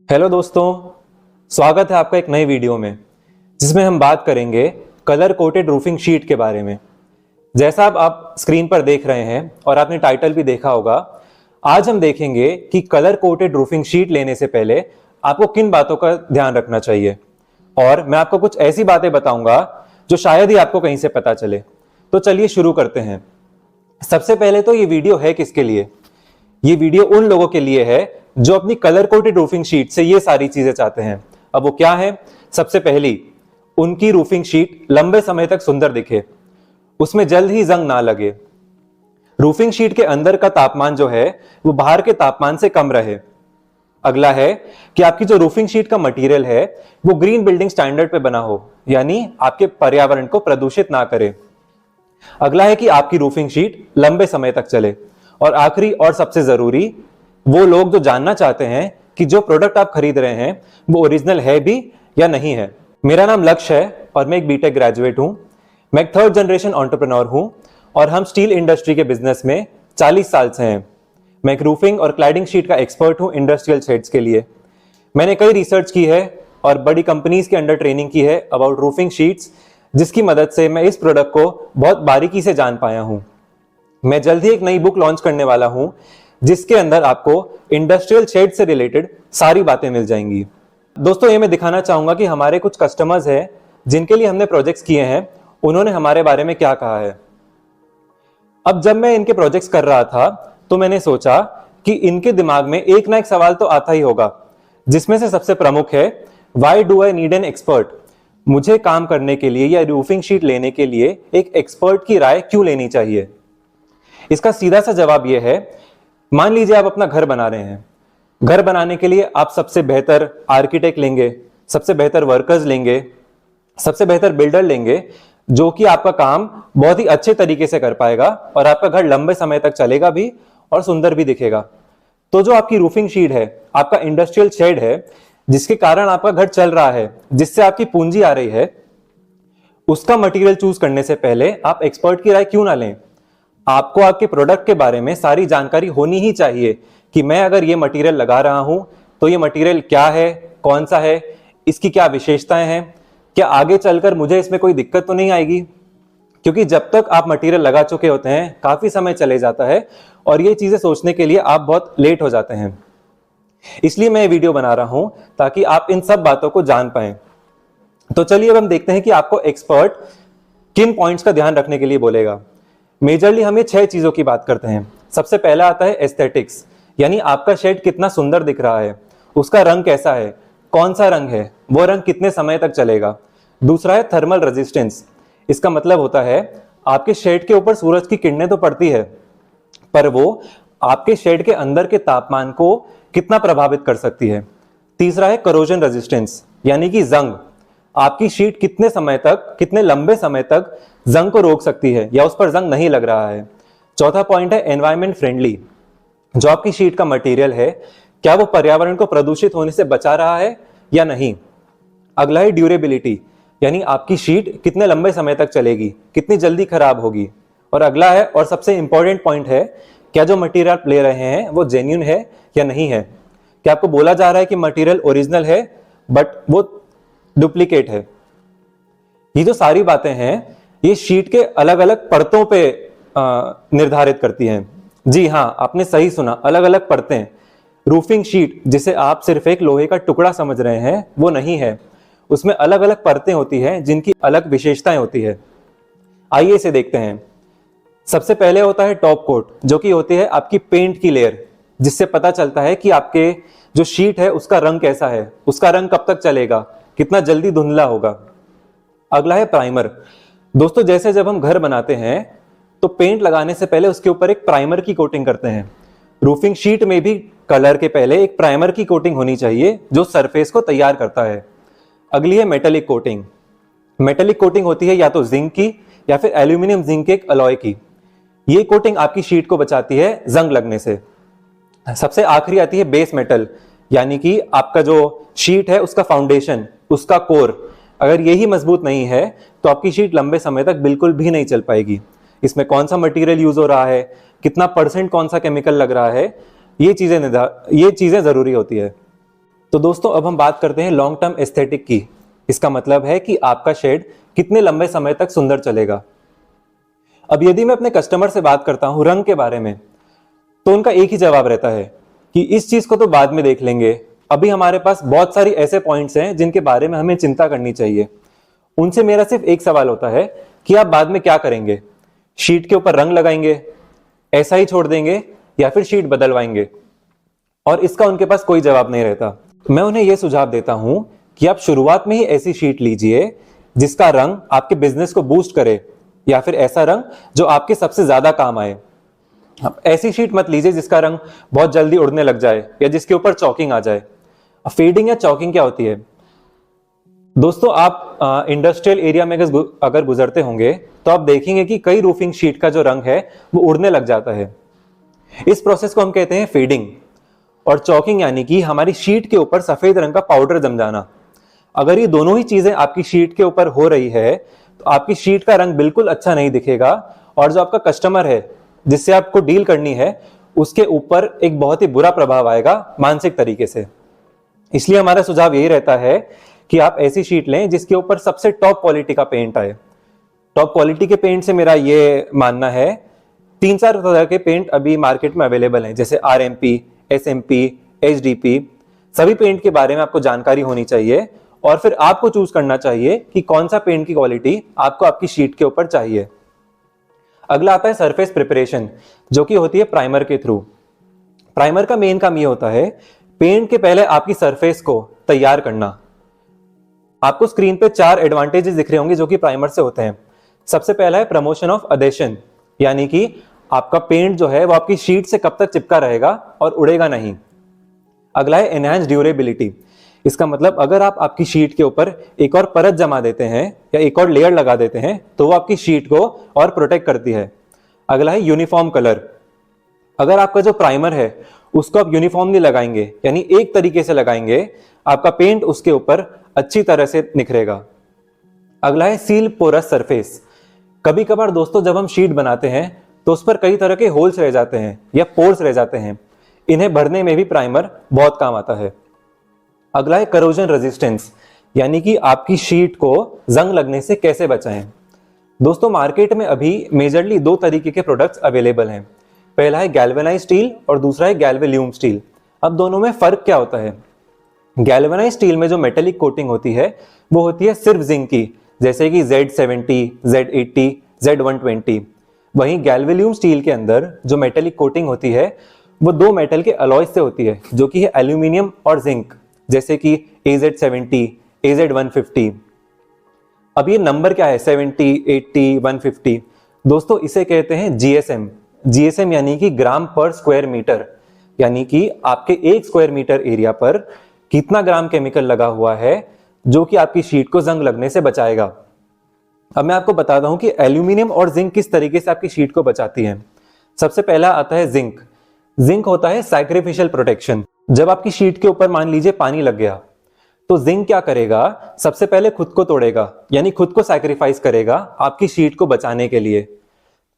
Hello दोस्तों, स्वागत है आपका एक नए वीडियो में जिसमें हम बात करेंगे कलर कोटेड रूफिंग शीट के बारे में। जैसा आप स्क्रीन पर देख रहे हैं और आपने टाइटल भी देखा होगा, आज हम देखेंगे कि कलर कोटेड रूफिंग शीट लेने से पहले आपको किन बातों का ध्यान रखना चाहिए और मैं आपको कुछ ऐसी बातें बताऊंगा जो शायद ही आपको कहीं से पता चले। तो चलिए शुरू करते हैं। सबसे पहले तो ये वीडियो है किसके लिए? ये वीडियो उन लोगों के लिए है जो अपनी कलर कोटेड रूफिंग शीट से ये सारी चीजें चाहते हैं। अब वो क्या है? सबसे पहली, उनकी रूफिंग शीट लंबे समय तक सुंदर दिखे, उसमें जल्द ही जंग ना लगे, रूफिंग शीट के अंदर का तापमान जो है वो बाहर के तापमान से कम रहे। अगला है कि आपकी जो रूफिंग शीट का मटेरियल है वो ग्रीन बिल्डिंग स्टैंडर्ड पे बना हो, यानी आपके पर्यावरण को प्रदूषित ना करे। अगला है कि आपकी रूफिंग शीट लंबे समय तक चले। और आखिरी और सबसे जरूरी, वो लोग जो जानना चाहते हैं कि जो प्रोडक्ट आप खरीद रहे हैं वो ओरिजिनल है भी या नहीं है। मेरा नाम लक्ष्य है और मैं एक बीटेक ग्रेजुएट हूं। मैं एक थर्ड जनरेशन एंटरप्रेन्योर हूं और हम स्टील इंडस्ट्री के बिजनेस में 40 साल से हैं। मैं एक रूफिंग और क्लैडिंग शीट का एक्सपर्ट हूं इंडस्ट्रियल शेड्स के लिए। मैंने कई रिसर्च की है और बड़ी कंपनीज के अंडर ट्रेनिंग की है अबाउट रूफिंग शीट्स, जिसकी मदद से मैं इस प्रोडक्ट को बहुत बारीकी से जान पाया हूं। मैं जल्द ही एक नई बुक लॉन्च करने वाला हूं जिसके अंदर आपको इंडस्ट्रियल शेड से रिलेटेड सारी बातें मिल जाएंगी। दोस्तों, ये मैं दिखाना चाहूंगा कि हमारे कुछ कस्टमर्स हैं जिनके लिए हमने प्रोजेक्ट्स किए हैं, उन्होंने हमारे बारे में क्या कहा है। अब जब मैं इनके प्रोजेक्ट्स कर रहा था तो मैंने सोचा कि इनके दिमाग में एक ना एक सवाल तो आता ही होगा, जिसमें से सबसे प्रमुख है, why do I need an expert? मुझे काम करने के लिए या रूफिंग शीट लेने के लिए एक एक्सपर्ट की राय क्यों लेनी चाहिए? इसका सीधा सा जवाब यह है, मान लीजिए आप अपना घर बना रहे हैं। घर बनाने के लिए आप सबसे बेहतर आर्किटेक्ट लेंगे, सबसे बेहतर वर्कर्स लेंगे, सबसे बेहतर बिल्डर लेंगे, जो कि आपका काम बहुत ही अच्छे तरीके से कर पाएगा और आपका घर लंबे समय तक चलेगा भी और सुंदर भी दिखेगा। तो जो आपकी रूफिंग शीट है, आपका इंडस्ट्रियल शेड है, जिसके कारण आपका घर चल रहा है, जिससे आपकी पूंजी आ रही है, उसका मटेरियल चूज करने से पहले आप एक्सपर्ट की राय क्यों ना लें? आपको आपके प्रोडक्ट के बारे में सारी जानकारी होनी ही चाहिए कि मैं अगर ये मटेरियल लगा रहा हूं तो ये मटेरियल क्या है, कौन सा है, इसकी क्या विशेषताएं हैं, क्या आगे चलकर मुझे इसमें कोई दिक्कत तो नहीं आएगी। क्योंकि जब तक आप मटेरियल लगा चुके होते हैं काफी समय चले जाता है और ये चीजें सोचने के लिए आप बहुत लेट हो जाते हैं। इसलिए मैं ये वीडियो बना रहा हूं ताकि आप इन सब बातों को जान पाएं। तो चलिए अब हम देखते हैं कि आपको एक्सपर्ट किन पॉइंट्स का ध्यान रखने के लिए बोलेगा। मेजरली हम ये 6 चीजों की बात करते हैं। सबसे पहला आता है एस्थेटिक्स, यानी आपका शेड कितना सुंदर दिख रहा है, उसका रंग कैसा है, कौन सा रंग है, वो रंग कितने समय तक चलेगा। दूसरा है थर्मल रेजिस्टेंस। इसका मतलब होता है आपके शेड के ऊपर सूरज की किरणें तो पड़ती है, पर वो आपके शेड के अंदर के तापमान को कितना प्रभावित कर सकती है। तीसरा है करोजन रेजिस्टेंस, यानी कि जंग। आपकी शीट कितने समय तक, कितने लंबे समय तक जंग को रोक सकती है या उस पर जंग नहीं लग रहा है। चौथा पॉइंट है एनवायरमेंट फ्रेंडली। जो आपकी शीट का मटेरियल है, क्या वो पर्यावरण को प्रदूषित होने से बचा रहा है या नहीं। अगला है ड्यूरेबिलिटी, यानी आपकी शीट कितने लंबे समय तक चलेगी, कितनी जल्दी खराब होगी। और अगला है और सबसे इंपॉर्टेंट पॉइंट है, क्या जो मटेरियल आप ले रहे हैं वो जेन्युइन है या नहीं है। क्या आपको बोला जा रहा है कि मटेरियल ओरिजिनल है बट वो डुप्लीकेट है। ये जो सारी बातें हैं ये शीट के अलग अलग परतों पे निर्धारित करती हैं। जी हाँ, आपने सही सुना, अलग अलग परतें। रूफिंग शीट जिसे आप सिर्फ एक लोहे का टुकड़ा समझ रहे हैं वो नहीं है, उसमें अलग अलग परतें होती हैं जिनकी अलग विशेषताएं होती है। आइए इसे देखते हैं। सबसे पहले होता है टॉप कोट, जो कि होती है आपकी पेंट की लेयर, जिससे पता चलता है कि आपके जो शीट है उसका रंग कैसा है, उसका रंग कब तक चलेगा, कितना जल्दी धुंधला होगा। अगला है प्राइमर। दोस्तों, जैसे जब हम घर बनाते हैं तो पेंट लगाने से पहले उसके ऊपर एक प्राइमर की कोटिंग करते हैं। रूफिंग शीट में भी कलर के पहले एक प्राइमर की कोटिंग होनी चाहिए जो सरफेस को तैयार करता है। अगली है मेटेलिक कोटिंग। मेटेलिक कोटिंग होती है या तो जिंक की या फिर एल्यूमिनियम जिंक के एक अलॉय की। ये कोटिंग आपकी शीट को बचाती है जंग लगने से। सबसे आखिरी आती है बेस मेटल, यानी कि आपका जो शीट है उसका फाउंडेशन, उसका कोर, अगर यही मजबूत नहीं है तो आपकी शीट लंबे समय तक बिल्कुल भी नहीं चल पाएगी। इसमें कौन सा मटेरियल यूज हो रहा है, कितना परसेंट कौन सा केमिकल लग रहा है, ये चीजें जरूरी होती है। तो दोस्तों अब हम बात करते हैं लॉन्ग टर्म एस्थेटिक की। इसका मतलब है कि आपका शेड कितने लंबे समय तक सुंदर चलेगा। अब यदि मैं अपने कस्टमर से बात करता हूं रंग के बारे में, तो उनका एक ही जवाब रहता है कि इस चीज को तो बाद में देख लेंगे, अभी हमारे पास बहुत सारी ऐसे पॉइंट्स हैं जिनके बारे में हमें चिंता करनी चाहिए। उनसे मेरा सिर्फ एक सवाल होता है कि आप बाद में क्या करेंगे, शीट के ऊपर रंग लगाएंगे, ऐसा ही छोड़ देंगे या फिर शीट बदलवाएंगे। और इसका उनके पास कोई जवाब नहीं रहता। मैं उन्हें यह सुझाव देता हूं कि आप शुरुआत में ही ऐसी शीट लीजिए जिसका रंग आपके बिजनेस को बूस्ट करे, या फिर ऐसा रंग जो आपके सबसे ज्यादा काम आए। ऐसी शीट मत लीजिए जिसका रंग बहुत जल्दी उड़ने लग जाए या जिसके ऊपर चॉकिंग आ जाए। फेडिंग या चॉकिंग क्या होती है दोस्तों, आप इंडस्ट्रियल एरिया में अगर गुजरते होंगे तो आप देखेंगे कि कई रूफिंग शीट का जो रंग है वो उड़ने लग जाता है। इस प्रोसेस को हम कहते हैं फेडिंग। और चॉकिंग यानी कि हमारी शीट के ऊपर सफेद रंग का पाउडर जम जाना। अगर ये दोनों ही चीजें आपकी शीट के ऊपर हो रही है तो आपकी शीट का रंग बिल्कुल अच्छा नहीं दिखेगा, और जो आपका कस्टमर है जिससे आपको डील करनी है उसके ऊपर एक बहुत ही बुरा प्रभाव आएगा मानसिक तरीके से। इसलिए हमारा सुझाव यही रहता है कि आप ऐसी शीट लें जिसके ऊपर सबसे टॉप क्वालिटी का पेंट आए। टॉप क्वालिटी के पेंट से मेरा ये मानना है, 3-4 तरह के पेंट अभी मार्केट में अवेलेबल हैं, जैसे RMP, SMP, HDP। सभी पेंट के बारे में आपको जानकारी होनी चाहिए और फिर आपको चूज करना चाहिए कि कौन सा पेंट की क्वालिटी आपको आपकी शीट के ऊपर चाहिए। अगला आता है सरफेस प्रिपरेशन, जो कि होती है प्राइमर के थ्रू। प्राइमर का मेन काम ये होता है पेंट के पहले आपकी सरफेस को तैयार करना। आपको स्क्रीन पे 4 एडवांटेजेस दिख रहे होंगे जो कि प्राइमर से होते हैं। सबसे पहला है प्रमोशन ऑफ अडेशन, यानी कि आपका पेंट जो है वो आपकी शीट से कब तक चिपका रहेगा और उड़ेगा नहीं। अगला है एनहांस ड्यूरेबिलिटी। इसका मतलब अगर आप आपकी शीट के ऊपर एक और परत जमा देते हैं या एक और लेयर लगा देते हैं तो वो आपकी शीट को और प्रोटेक्ट करती है। अगला है यूनिफॉर्म कलर। अगर आपका जो प्राइमर है उसको आप यूनिफॉर्मली लगाएंगे, यानी एक तरीके से लगाएंगे, आपका पेंट उसके ऊपर अच्छी तरह से निखरेगा। अगला है सील पोरस सरफेस। कभी कभार दोस्तों जब हम शीट बनाते हैं तो उस पर कई तरह के होल्स रह जाते हैं या पोर्स रह जाते हैं, इन्हें भरने में भी प्राइमर बहुत काम आता है। अगला है करोजन रेजिस्टेंस, यानी कि आपकी शीट को जंग लगने से कैसे बचाएं। दोस्तों मार्केट में अभी मेजरली 2 तरीके के प्रोडक्ट्स अवेलेबल हैं। पहला है गैल्वेनाइज स्टील और दूसरा है गैल्वेल्यूम स्टील। अब दोनों में फर्क क्या होता है? गैल्वेनाइज स्टील में जो मेटेलिक कोटिंग होती है वो होती है सिर्फ जिंक की, जैसे कि Z70, Z80, Z120। वहीं गैल्वेल्यूम स्टील के अंदर जो मेटेलिक कोटिंग होती है वो 2 मेटल के अलॉयज से होती है, जो कि है एल्यूमिनियम और जिंक, जैसे कि AZ70, AZ150। अब ये नंबर क्या है 70, 80, 150? दोस्तों इसे कहते हैं GSM। GSM यानी कि ग्राम पर स्क्वायर मीटर, यानी कि आपके 1 स्क्वायर मीटर एरिया पर कितना ग्राम केमिकल लगा हुआ है जो कि आपकी शीट को जंग लगने से बचाएगा। अब मैं आपको बताता हूं कि एल्यूमिनियम और जिंक किस तरीके से आपकी शीट को बचाती है। सबसे पहला आता है जिंक। जिंक होता है सैक्रिफिशियल प्रोटेक्शन। जब आपकी शीट के ऊपर मान लीजिए पानी लग गया तो जिंक क्या करेगा, सबसे पहले खुद को तोड़ेगा, यानी खुद को सैक्रिफाइस करेगा आपकी शीट को बचाने के लिए।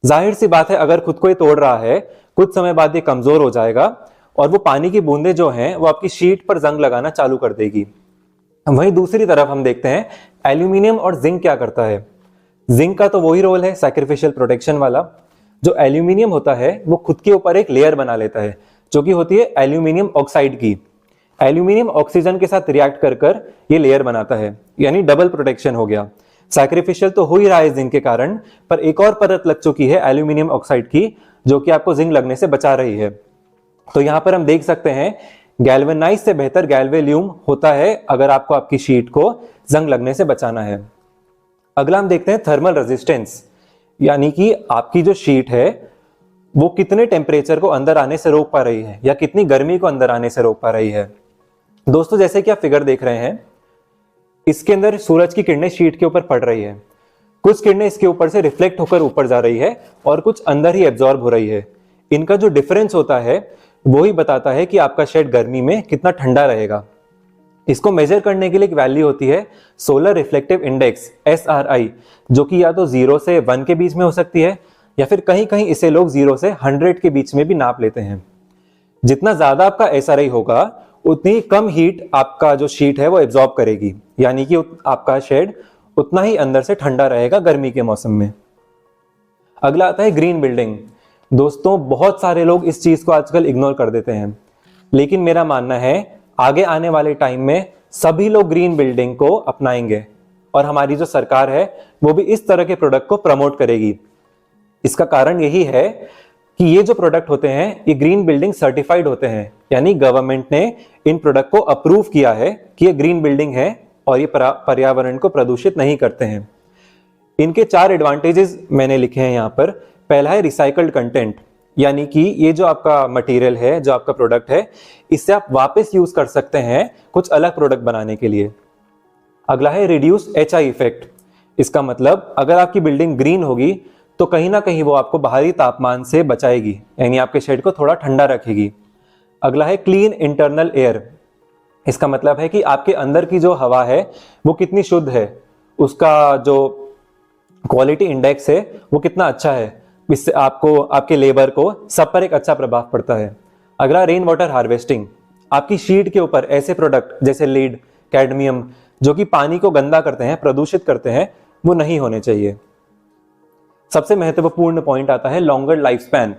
जाहिर सी बात है अगर खुद को ये तोड़ रहा है कुछ समय बाद ये कमजोर हो जाएगा और वो पानी की बूंदें जो हैं वो आपकी शीट पर जंग लगाना चालू कर देगी। वहीं दूसरी तरफ हम देखते हैं एल्यूमिनियम और जिंक क्या करता है। जिंक का तो वही रोल है सैक्रिफिशियल प्रोटेक्शन वाला। जो एल्यूमिनियम होता है वो खुद के ऊपर एक लेयर बना लेता है जो कि होती है एल्यूमिनियम ऑक्साइड की। एल्यूमिनियम ऑक्सीजन के साथ रिएक्ट कर कर ये लेयर बनाता है, यानी डबल प्रोटेक्शन हो गया। सैक्रिफिशियल तो हो ही रहा है जिंक के कारण, पर एक और परत लग चुकी है एल्यूमिनियम ऑक्साइड की जो कि आपको जिंक लगने से बचा रही है। तो यहां पर हम देख सकते हैं गैल्वेनाइज से बेहतर गैल्वेल्यूम होता है अगर आपको आपकी शीट को जंग लगने से बचाना है। अगला हम देखते हैं थर्मल रेजिस्टेंस, यानी कि आपकी जो शीट है वो कितने टेम्परेचर को अंदर आने से रोक पा रही है या कितनी गर्मी को अंदर आने से रोक पा रही है। दोस्तों जैसे कि आप फिगर देख रहे हैं, इसके अंदर सूरज की किरणें शीट के ऊपर पड़ रही है। कुछ किरणें इसके ऊपर से रिफ्लेक्ट होकर ऊपर जा रही है और कुछ अंदर ही एब्जॉर्ब हो रही है। इनका जो डिफरेंस होता है वो ही बताता है कि आपका शेड गर्मी में कितना ठंडा रहेगा। इसको मेजर करने के लिए एक वैल्यू होती है सोलर रिफ्लेक्टिव इंडेक्स SRI, जो कि या तो 0 से 1 के बीच में हो सकती है या फिर कहीं कहीं इसे लोग 0 से 100 के बीच में भी नाप लेते हैं। जितना ज्यादा आपका SRI होगा उतनी कम हीट आपका जो शीट है वो एब्जॉर्ब करेगी, यानी कि आपका शेड उतना ही अंदर से ठंडा रहेगा गर्मी के मौसम में। अगला आता है ग्रीन बिल्डिंग। दोस्तों बहुत सारे लोग इस चीज को आजकल इग्नोर कर देते हैं, लेकिन मेरा मानना है आगे आने वाले टाइम में सभी लोग ग्रीन बिल्डिंग को अपनाएंगे और हमारी जो सरकार है वो भी इस तरह के प्रोडक्ट को प्रमोट करेगी। इसका कारण यही है कि ये जो प्रोडक्ट होते हैं ये ग्रीन बिल्डिंग सर्टिफाइड होते हैं, यानी गवर्नमेंट ने इन प्रोडक्ट को अप्रूव किया है कि ये ग्रीन बिल्डिंग है और ये पर्यावरण को प्रदूषित नहीं करते हैं। इनके 4 एडवांटेजेस मैंने लिखे हैं यहाँ पर। पहला है रिसाइकल्ड कंटेंट, यानी कि ये जो आपका मटेरियल है, जो आपका प्रोडक्ट है, इससे आप वापस यूज कर सकते हैं कुछ अलग प्रोडक्ट बनाने के लिए। अगला है रिड्यूस HI इफेक्ट। इसका मतलब अगर आपकी बिल्डिंग ग्रीन होगी तो कहीं ना कहीं वो आपको बाहरी तापमान से बचाएगी, यानी आपके शेड को थोड़ा ठंडा रखेगी। अगला है क्लीन इंटरनल एयर। इसका मतलब है कि आपके अंदर की जो हवा है वो कितनी शुद्ध है, उसका जो क्वालिटी इंडेक्स है वो कितना अच्छा है। इससे आपको, आपके लेबर को, सब पर एक अच्छा प्रभाव पड़ता है। अगला रेन वाटर हार्वेस्टिंग। आपकी शीट के ऊपर ऐसे प्रोडक्ट जैसे लीड, कैडमियम जो कि पानी को गंदा करते हैं, प्रदूषित करते हैं, वो नहीं होने चाहिए। सबसे महत्वपूर्ण पॉइंट आता है लॉन्गर लाइफ स्पैन।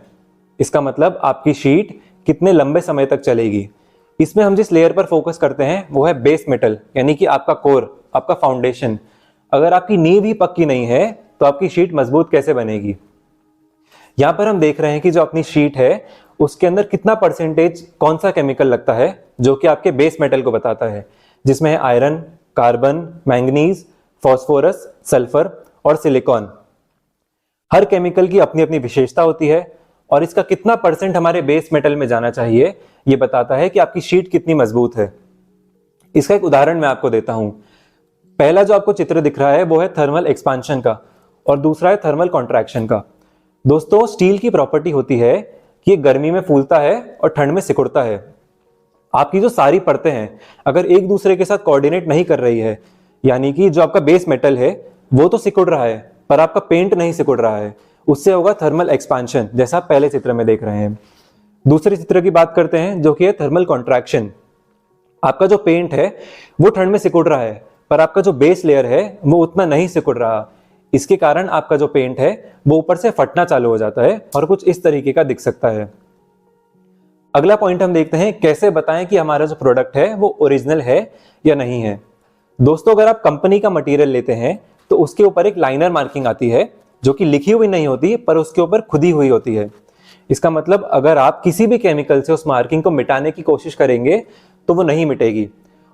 इसका मतलब आपकी शीट कितने लंबे समय तक चलेगी। इसमें हम जिस लेयर पर फोकस करते हैं वो है बेस मेटल, यानी कि आपका कोर, आपका फाउंडेशन। अगर आपकी नींव ही पक्की नहीं है तो आपकी शीट मजबूत कैसे बनेगी। यहां पर हम देख रहे हैं कि जो अपनी शीट है उसके अंदर कितना परसेंटेज कौन सा केमिकल लगता है जो कि आपके बेस मेटल को बताता है, जिसमें है iron, carbon, manganese, phosphorus, sulphur और सिलिकॉन। हर केमिकल की अपनी अपनी विशेषता होती है और इसका कितना परसेंट हमारे बेस मेटल में जाना चाहिए ये बताता है कि आपकी शीट कितनी मजबूत है। इसका एक उदाहरण मैं आपको देता हूं। पहला जो आपको चित्र दिख रहा है वो है थर्मल एक्सपांशन का और दूसरा है थर्मल कॉन्ट्रैक्शन का। दोस्तों स्टील की प्रॉपर्टी होती है कि ये गर्मी में फूलता है और ठंड में सिकुड़ता है। आपकी जो सारी परतें हैं अगर एक दूसरे के साथ कोऑर्डिनेट नहीं कर रही है, यानी कि जो आपका बेस मेटल है वो तो सिकुड़ रहा है पर आपका पेंट नहीं सिकुड़ रहा है, उससे होगा थर्मल एक्सपांशन, जैसा आप पहले चित्र में देख रहे हैं। दूसरे चित्र की बात करते हैं जो कि है थर्मल कॉन्ट्रैक्शन। आपका जो पेंट है वो ठंड में सिकुड़ रहा है पर आपका जो बेस लेयर है वो उतना नहीं सिकुड़ रहा। इसके कारण आपका जो पेंट है वो ऊपर से फटना चालू हो जाता है और कुछ इस तरीके का दिख सकता है। अगला पॉइंट हम देखते हैं कैसे बताएं कि हमारा जो प्रोडक्ट है वो ओरिजिनल है या नहीं है। दोस्तों अगर आप कंपनी का मटेरियल लेते हैं तो उसके ऊपर एक लाइनर मार्किंग आती है जो कि लिखी हुई नहीं होती पर उसके ऊपर खुदी हुई होती है। इसका मतलब अगर आप किसी भी केमिकल से उस मार्किंग को मिटाने की कोशिश करेंगे तो वो नहीं मिटेगी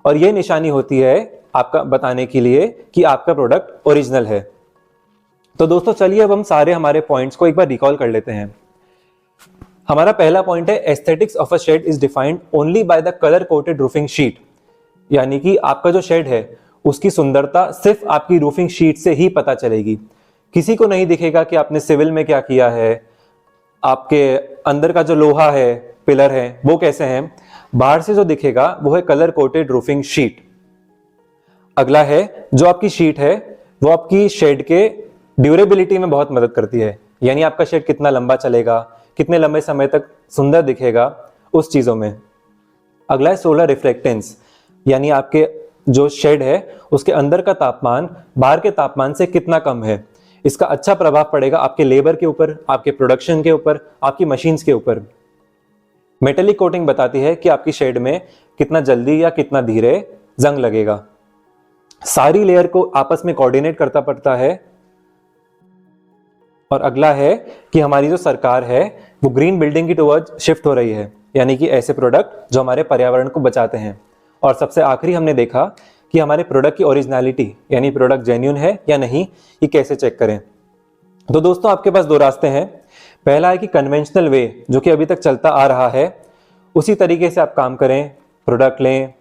और यह निशानी होती है आपका बताने के लिए कि आपका प्रोडक्ट ओरिजिनल है। तो दोस्तों चलिए अब हम सारे हमारे पॉइंट्स को एक बार रिकॉल कर लेते हैं। हमारा पहला पॉइंट है aesthetics of a shade is defined only by the colour coated roofing sheet, यानी कि आपका जो शेड है उसकी सुंदरता सिर्फ आपकी रूफिंग शीट से ही पता चलेगी। किसी को नहीं दिखेगा कि आपने सिविल में क्या किया है, आपके अंदर का जो लोहा है, पिलर है, वो कैसे हैं। बाहर से जो दिखेगा वो है कलर कोटेड रूफिंग शीट। अगला है जो आपकी शीट है वो आपकी शेड के ड्यूरेबिलिटी में बहुत मदद करती है, यानी आपका शेड कितना लंबा चलेगा, कितने लंबे समय तक सुंदर दिखेगा, उस चीजों में। अगला है सोलर रिफ्लेक्टेंस, यानी आपके जो शेड है उसके अंदर का तापमान बाहर के तापमान से कितना कम है। इसका अच्छा प्रभाव पड़ेगा आपके लेबर के ऊपर, आपके प्रोडक्शन के ऊपर, आपकी मशीन्स के ऊपर। मेटेलिक कोटिंग बताती है कि आपकी शेड में कितना जल्दी या कितना धीरे जंग लगेगा। सारी लेयर को आपस में कोऑर्डिनेट करता पड़ता है। और अगला है कि हमारी जो सरकार है वो ग्रीन बिल्डिंग की टुवर्ड्स शिफ्ट हो रही है, यानी कि ऐसे प्रोडक्ट जो हमारे पर्यावरण को बचाते हैं। और सबसे आखिरी हमने देखा कि हमारे प्रोडक्ट की ओरिजिनलिटी, यानी प्रोडक्ट जेन्युइन है या नहीं, ये कैसे चेक करें। तो दोस्तों आपके पास 2 रास्ते हैं। पहला है कि कन्वेंशनल वे जो कि अभी तक चलता आ रहा है उसी तरीके से आप काम करें, प्रोडक्ट लें,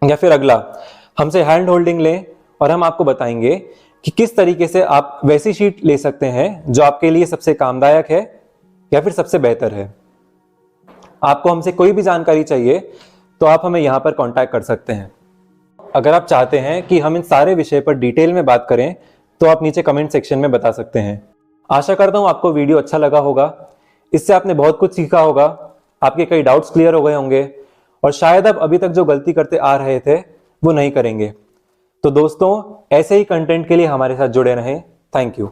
या फिर अगला हमसे हैंड होल्डिंग लें और हम आपको बताएंगे कि किस तरीके से आप वैसी शीट ले सकते हैं जो आपके लिए सबसे कामदायक है या फिर सबसे बेहतर है। आपको हमसे कोई भी जानकारी चाहिए तो आप हमें यहां पर कांटेक्ट कर सकते हैं। अगर आप चाहते हैं कि हम इन सारे विषय पर डिटेल में बात करें तो आप नीचे कमेंट सेक्शन में बता सकते हैं। आशा करता हूं आपको वीडियो अच्छा लगा होगा, इससे आपने बहुत कुछ सीखा होगा, आपके कई डाउट्स क्लियर हो गए होंगे और शायद आप अभी तक जो गलती करते आ रहे थे वो नहीं करेंगे। तो दोस्तों, ऐसे ही कंटेंट के लिए हमारे साथ जुड़े रहें। Thank you.